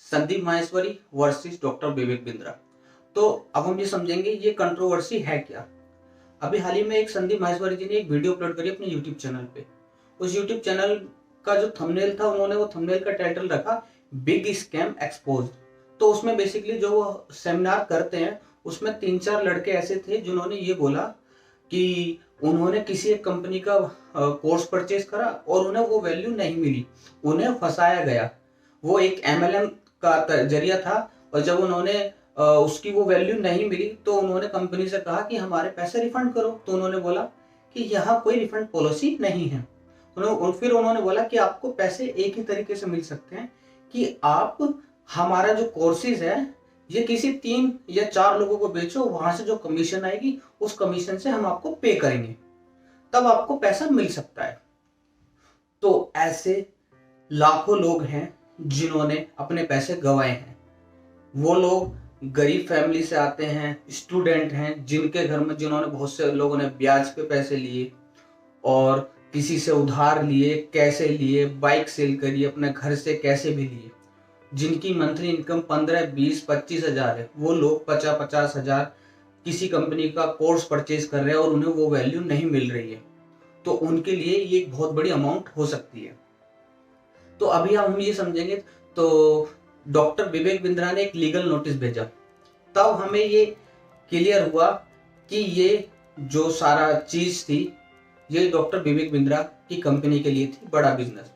Sandeep Maheshwari versus doctor Vivek Bindra. तो अब हम ये समझेंगे ये कंट्रोवर्सी है क्या। अभी हाल ही में एक संदीप माहेश्वरी जी ने एक वीडियो अपलोड करी अपने यूट्यूब चैनल पे। उस यूट्यूब चैनल का जो थंबनेल था, उन्होंने वो थंबनेल का टाइटल रखा बिग स्कैम एक्सपोज्ड। तो उसमें बेसिकली जो वो सेमिनार करते हैं उसमें 3-4 लड़के ऐसे थे जिन्होंने ये बोला कि उन्होंने किसी एक कंपनी का कोर्स परचेज करा और उन्हें वो वैल्यू नहीं मिली, उन्हें फंसाया गया। वो एक MLM का जरिया था और जब उन्होंने उसकी वो वैल्यू नहीं मिली तो उन्होंने कंपनी से कहा कि हमारे पैसे रिफंड करो। तो उन्होंने बोला कि यहाँ कोई रिफंड पॉलिसी नहीं है। फिर उन्होंने बोला कि आपको पैसे एक ही तरीके से मिल सकते हैं कि आप हमारा जो कोर्सेज है ये किसी 3 या 4 लोगों को बेचो, वहां से जो कमीशन आएगी उस कमीशन से हम आपको पे करेंगे, तब आपको पैसा मिल सकता है। तो ऐसे लाखों लोग हैं जिन्होंने अपने पैसे गंवाए हैं। वो लोग गरीब फैमिली से आते हैं, स्टूडेंट हैं जिनके घर में जिन्होंने बहुत से लोगों ने ब्याज पे पैसे लिए और किसी से उधार लिए, कैसे लिए, बाइक सेल करी, अपने घर से कैसे भी लिए। जिनकी मंथली इनकम 15, 20, 25 हजार है, वो लोग 50-50 हजार किसी कंपनी का कोर्स परचेज कर रहे हैं और उन्हें वो वैल्यू नहीं मिल रही है। तो उनके लिए ये एक बहुत बड़ी अमाउंट हो सकती है। तो अभी हम ये समझेंगे। तो डॉक्टर विवेक बिंद्रा ने एक लीगल नोटिस भेजा, तब हमें ये क्लियर हुआ कि ये जो सारा चीज थी ये डॉक्टर विवेक बिंद्रा की कंपनी के लिए थी, बड़ा बिजनेस।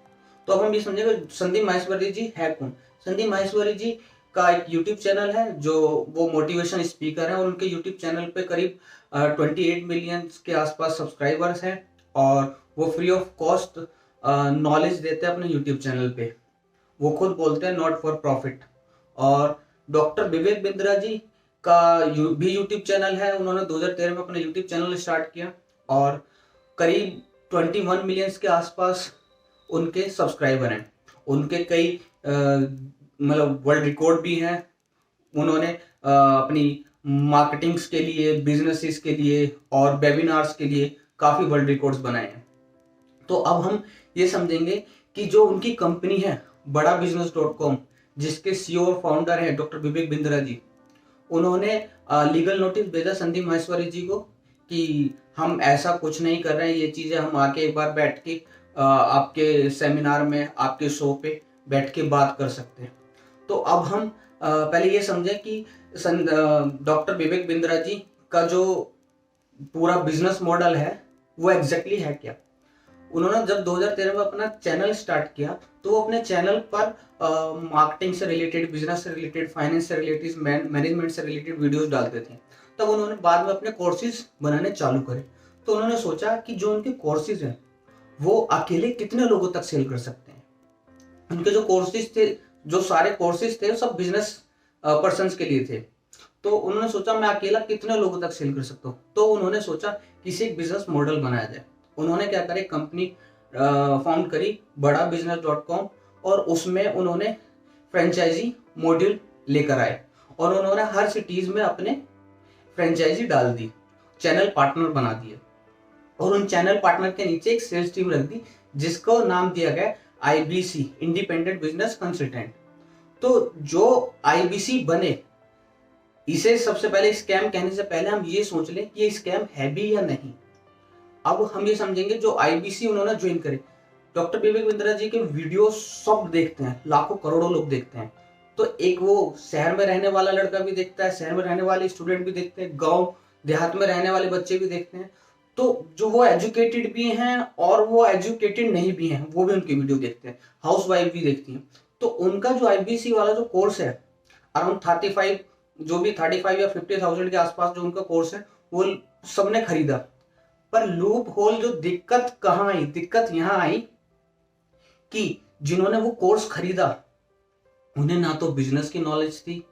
तो अब हम ये समझेंगे संदीप माहेश्वरी जी है कौन। संदीप माहेश्वरी जी का एक यूट्यूब चैनल है जो वो मोटिवेशन स्पीकर है और उनके यूट्यूब चैनल पे करीब 28 मिलियन के आसपास सब्सक्राइबर्स हैं और वो फ्री ऑफ कॉस्ट नॉलेज देते हैं अपने यूट्यूब चैनल पे। वो खुद बोलते हैं नॉट फॉर प्रॉफिट। और डॉक्टर विवेक बिंद्रा जी का भी यूट्यूब चैनल है। उन्होंने 2013 में अपना यूट्यूब चैनल स्टार्ट किया और करीब 21 मिलियंस के आसपास उनके सब्सक्राइबर हैं। उनके कई मतलब वर्ल्ड रिकॉर्ड भी हैं। उन्होंने अपनी मार्केटिंग्स के लिए, बिजनेसेस के लिए और वेबिनार्स के लिए काफी वर्ल्ड रिकॉर्ड्स बनाए हैं। तो अब हम ये समझेंगे कि जो उनकी कंपनी है बड़ा बिजनेस.com, जिसके CEO और फाउंडर हैं डॉक्टर विवेक बिंद्रा जी, उन्होंने लीगल नोटिस भेजा संदीप माहेश्वरी जी को कि हम ऐसा कुछ नहीं कर रहे हैं, ये चीजें हम आके एक बार बैठ के आपके सेमिनार में, आपके शो पे बैठ के बात कर सकते हैं। तो अब हम पहले ये समझें कि डॉक्टर विवेक बिंद्रा जी का जो पूरा बिजनेस मॉडल है वो एग्जैक्टली है क्या। उन्होंने जब 2013 में अपना चैनल स्टार्ट किया तो वो अपने चैनल पर मार्केटिंग से रिलेटेड, बिजनेस से रिलेटेड, फाइनेंस से रिलेटेड, मैनेजमेंट से रिलेटेड वीडियोस डालते थे। तब उन्होंने बाद में अपने कोर्सेज बनाने चालू करे। तो उन्होंने सोचा कि जो उनके कोर्सेज हैं वो अकेले कितने लोगों तक सेल कर सकते हैं। उनके जो कोर्सेज थे, जो सारे कोर्सेज थे, वो सब बिजनेस पर्सन्स के लिए थे। तो उन्होंने सोचा मैं अकेला कितने लोगों तक सेल कर सकता हूँ। तो उन्होंने सोचा किसी एक बिजनेस मॉडल बनाया जाए। उन्होंने क्या करे, कंपनी फाउंड करी बड़ा बिजनेस.com और उसमें उन्होंने फ्रेंचाइजी मॉड्यूल लेकर आए और उन्होंने हर सिटीज में अपने फ्रेंचाइजी डाल दी, चैनल पार्टनर बना दिए और उन चैनल पार्टनर के नीचे एक सेल्स टीम रख दी जिसको नाम दिया गया IBC, इंडिपेंडेंट बिजनेस कंसल्टेंट। तो जो IBC बने, इसे सबसे पहले स्कैम कहने से पहले हम ये सोच लें कि ये स्कैम है भी या नहीं। अब हम ये समझेंगे जो IBC उन्होंने ज्वाइन करे। डॉक्टर विवेक बिंद्रा जी के वीडियो सब देखते हैं, लाखों करोड़ों लोग देखते हैं। तो एक वो शहर में रहने वाला लड़का भी देखता है, शहर में रहने वाले स्टूडेंट भी देखते हैं, गांव देहात में रहने वाले बच्चे भी देखते हैं। तो जो वो एजुकेटेड भी हैं और वो एजुकेटेड नहीं भी हैं वो भी उनकी वीडियो देखते हैं, हाउस वाइफ भी देखती हैं। तो उनका जो IBC वाला जो कोर्स है अराउंड 35, जो भी 35 या 50,000 के आसपास जो उनका कोर्स है वो सबने खरीदा। पर लूप होल, जो दिक्कत कहां आई, दिक्कत यहां आई कि जिन्होंने वो कोर्स खरीदा उन्हें ना तो बिजनेस की नॉलेज थी,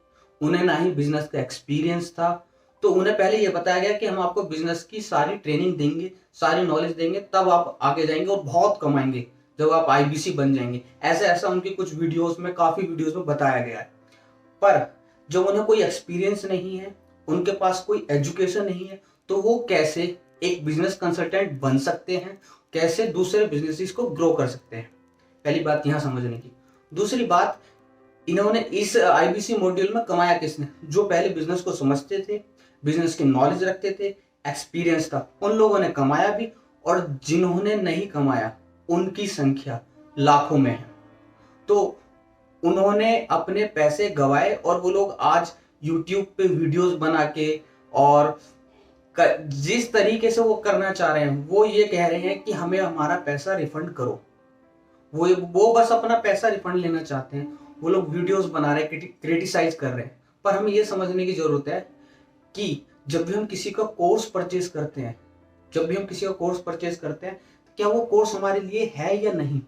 उन्हें ना ही बिजनेस का एक्सपीरियंस था। तो उन्हें पहले ये बताया गया कि हम आपको बिजनेस की सारी ट्रेनिंग देंगे, सारी नॉलेज देंगे, तब आप आगे जाएंगे और बहुत कमाएंगे जब आप IBC बन जाएंगे। ऐसा ऐसा उनकी कुछ वीडियोस में, काफी वीडियोस में बताया गया है। पर जब उन्हें कोई एक्सपीरियंस नहीं है, उनके पास कोई एजुकेशन नहीं है, तो वो कैसे एक बिजनेस कंसल्टेंट बन सकते हैं, कैसे दूसरे बिजनेसेस को ग्रो कर सकते हैं। पहली बात यहां समझने की। दूसरी बात, इन्होंने इस आईबीसी मॉड्यूल में कमाया किसने? जो पहले बिजनेस को समझते थे, बिजनेस की नॉलेज रखते थे, एक्सपीरियंस था, उन लोगों ने कमाया भी, और जिन्होंने नहीं कमाया उनकी संख्या लाखों में है। तो उन्होंने अपने पैसे गवाए और वो लोग आज यूट्यूब पे वीडियोस बना के, और जिस तरीके से वो करना चाह रहे हैं वो ये कह रहे हैं कि हमें हमारा पैसा रिफंड करो। वो बस अपना पैसा रिफंड लेना चाहते हैं। वो लोग वीडियोस बना रहे हैं, क्रिटिसाइज कर रहे हैं। पर हमें ये समझने की जरूरत है कि जब भी हम किसी का कोर्स परचेज करते हैं, क्या वो कोर्स हमारे लिए है या नहीं।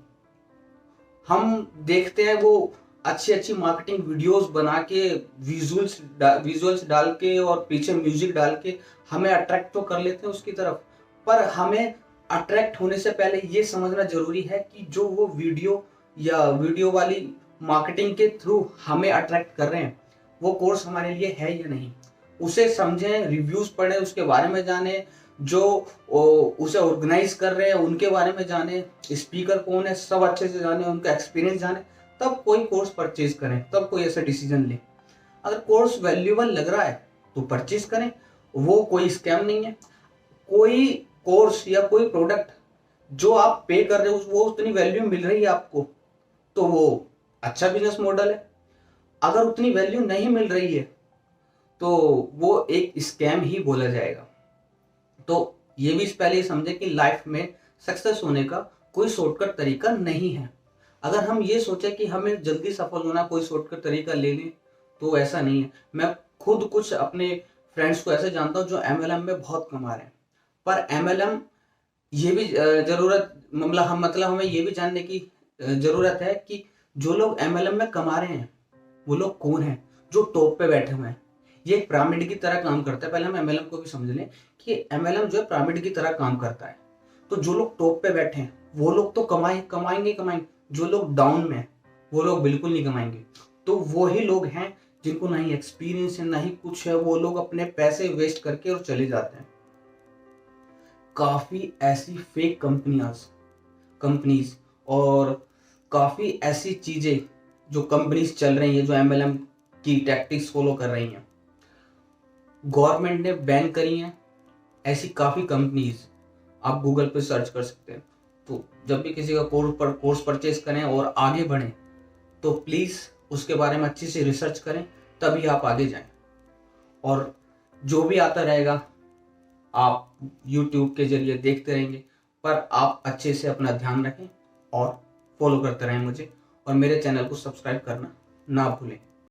हम देखते हैं वो अच्छी अच्छी मार्केटिंग वीडियोस बना के, विजुअल्स डाल के और पीछे म्यूजिक डाल के हमें अट्रैक्ट तो कर लेते हैं उसकी तरफ, पर हमें अट्रैक्ट होने से पहले ये समझना जरूरी है कि जो वो वीडियो वाली मार्केटिंग के थ्रू हमें अट्रैक्ट कर रहे हैं वो कोर्स हमारे लिए है या नहीं। उसे समझें, रिव्यूज पढ़ें, उसके बारे में जाने, जो उसे ऑर्गेनाइज कर रहे हैं उनके बारे में जाने, स्पीकर कौन है सब अच्छे से जाने, उनका एक्सपीरियंस जाने, तब कोई कोर्स परचेज करें, तब कोई ऐसा डिसीजन लें। अगर कोर्स वैल्यूएबल लग रहा है तो परचेज करें, वो कोई स्कैम नहीं है। कोई कोर्स या कोई प्रोडक्ट जो आप पे कर रहे हो वो उतनी वैल्यू मिल रही है आपको तो वो अच्छा बिजनेस मॉडल है। अगर उतनी वैल्यू नहीं मिल रही है तो वो एक स्कैम ही बोला जाएगा। तो ये भी पहले ही समझे कि लाइफ में सक्सेस होने का कोई शॉर्टकट तरीका नहीं है। अगर हम ये सोचे कि हमें जल्दी सफल होना कोई शॉर्टकट तरीका ले लें तो ऐसा नहीं है। मैं खुद कुछ अपने फ्रेंड्स को ऐसे जानता हूँ जो MLM में बहुत कमा रहे हैं, पर MLM ये भी मतलब हमें ये भी जानने की जरूरत है कि जो लोग MLM में कमा रहे हैं वो लोग कौन हैं जो टॉप पे बैठे हुए हैं। ये एक पिरामिड की तरह काम करता है। पहले हम MLM को भी समझ लें कि MLM जो है पिरामिड की तरह काम करता है। तो जो लोग टॉप पे बैठे हैं वो लोग तो कमाएंगे। जो लोग डाउन में वो लोग बिल्कुल नहीं कमाएंगे। तो वही लोग हैं जिनको ना ही एक्सपीरियंस है ना ही कुछ है, वो लोग अपने पैसे वेस्ट करके और चले जाते हैं। काफी ऐसी फेक कंपनीज और काफी ऐसी चीजें जो कंपनीज चल रही हैं जो MLM की टैक्टिक्स फॉलो कर रही हैं, गवर्नमेंट ने बैन करी हैं। ऐसी काफी कंपनीज आप गूगल पे सर्च कर सकते हैं। तो जब भी किसी का कोर्स परचेज करें और आगे बढ़ें तो प्लीज उसके बारे में अच्छे से रिसर्च करें, तभी आप आगे जाएं। और जो भी आता रहेगा आप YouTube के जरिए देखते रहेंगे, पर आप अच्छे से अपना ध्यान रखें और फॉलो करते रहें मुझे, और मेरे चैनल को सब्सक्राइब करना ना भूलें।